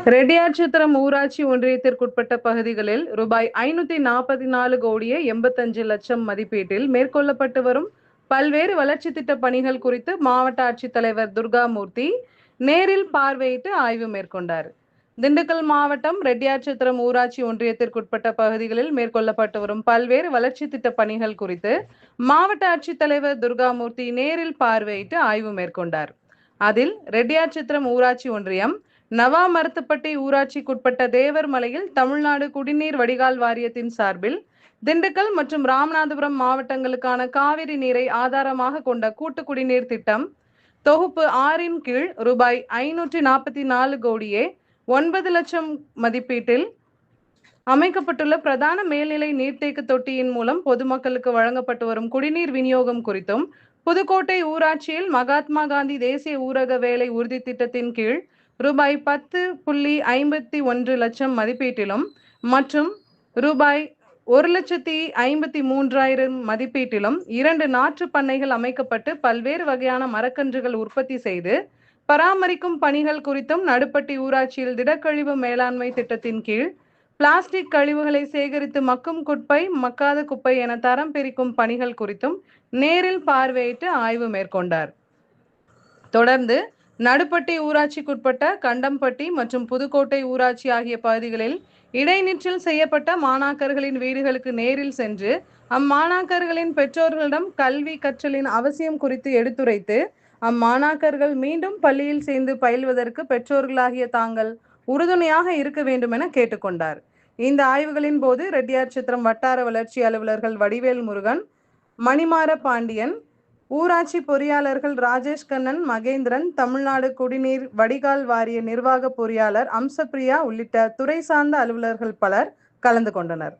ரெட்டியார்சத்திரம் ஊராட்சி ஒன்றியத்திற்குட்பட்ட பகுதிகளில் ரூபாய் 544 கோடியே 85 லட்சம் மதிப்பீட்டில் மேற்கொள்ளப்பட்டு வரும் பல்வேறு வளர்ச்சி திட்ட பணிகள் குறித்து மாவட்ட ஆட்சித்தலைவர் துர்காமூர்த்தி நேரில் பார்வையிட்டு ஆய்வு மேற்கொண்டார். திண்டுக்கல் மாவட்டம் ரெட்டியார்சத்திரம் ஊராட்சி ஒன்றியத்திற்குட்பட்ட பகுதிகளில் மேற்கொள்ளப்பட்டு வரும் பல்வேறு வளர்ச்சி திட்ட பணிகள் குறித்து மாவட்ட ஆட்சித்தலைவர் துர்காமூர்த்தி நேரில் பார்வையிட்டு ஆய்வு மேற்கொண்டார். அதில் ரெட்டியார்சத்திரம் ஊராட்சி ஒன்றியம் நவாமரத்துப்பட்டி ஊராட்சிக்குட்பட்ட தேவர்மலையில் தமிழ்நாடு குடிநீர் வடிகால் வாரியத்தின் சார்பில் திண்டுக்கல் மற்றும் ராமநாதபுரம் மாவட்டங்களுக்கான காவிரி நீரை ஆதாரமாக கொண்ட கூட்டு குடிநீர் திட்டம் தொகுப்பு 6 கீழ் ரூபாய் 544 கோடியே 9 லட்சம் மதிப்பீட்டில் அமைக்கப்பட்டுள்ள பிரதான மேல்நிலை நீர்த்தேக்க தொட்டியின் மூலம் பொதுமக்களுக்கு வழங்கப்பட்டு வரும் குடிநீர் விநியோகம் குறித்தும், புதுக்கோட்டை ஊராட்சியில் மகாத்மா காந்தி தேசிய ஊரக வேலை உறுதி திட்டத்தின் கீழ் ரூபாய் 10.51 லட்சம் மதிப்பீட்டிலும் மற்றும் ரூபாய் 1,53,000 மதிப்பீட்டிலும் 2 நாற்று பண்ணைகள் அமைக்கப்பட்டு பல்வேறு வகையான மரக்கன்றுகள் உற்பத்தி செய்து பராமரிக்கும் பணிகள் குறித்தும், நடுப்பட்டி ஊராட்சியில் திடக்கழிவு மேலாண்மை திட்டத்தின் கீழ் பிளாஸ்டிக் கழிவுகளை சேகரித்து மக்கும் குப்பை, மக்காத குப்பை என தரம் பிரிக்கும் பணிகள் குறித்தும் நேரில் பார்வையிட்டு ஆய்வு மேற்கொண்டார். தொடர்ந்து நடுப்பட்டி ஊராட்சிக்குட்பட்ட கண்டம்பட்டி மற்றும் புதுக்கோட்டை ஊராட்சி ஆகிய பகுதிகளில் இடைநிற்றல் செய்யப்பட்ட மாணாக்கர்களின் வீடுகளுக்கு நேரில் சென்று அம்மாணாக்கர்களின் பெற்றோர்களிடம் கல்வி கற்றலின் அவசியம் குறித்து எடுத்துரைத்து அம்மாணாக்கர்கள் மீண்டும் பள்ளியில் சேர்ந்து பயில்வதற்கு பெற்றோர்களாகிய தாங்கள் உறுதுணையாக இருக்க வேண்டும் என கேட்டுக்கொண்டார். இந்த ஆய்வுகளின் போது ரெட்டியார்சத்திரம் வட்டார வளர்ச்சி அலுவலர்கள் வடிவேல் முருகன், மணிமார பாண்டியன், ஊராட்சி பொறியாளர்கள் ராஜேஷ் கண்ணன், மகேந்திரன், தமிழ்நாடு குடிநீர் வடிகால் வாரிய நிர்வாக பொறியாளர் அம்சப்பிரியா உள்ளிட்ட துறை சார்ந்த அலுவலர்கள் பலர் கலந்து கொண்டனர்.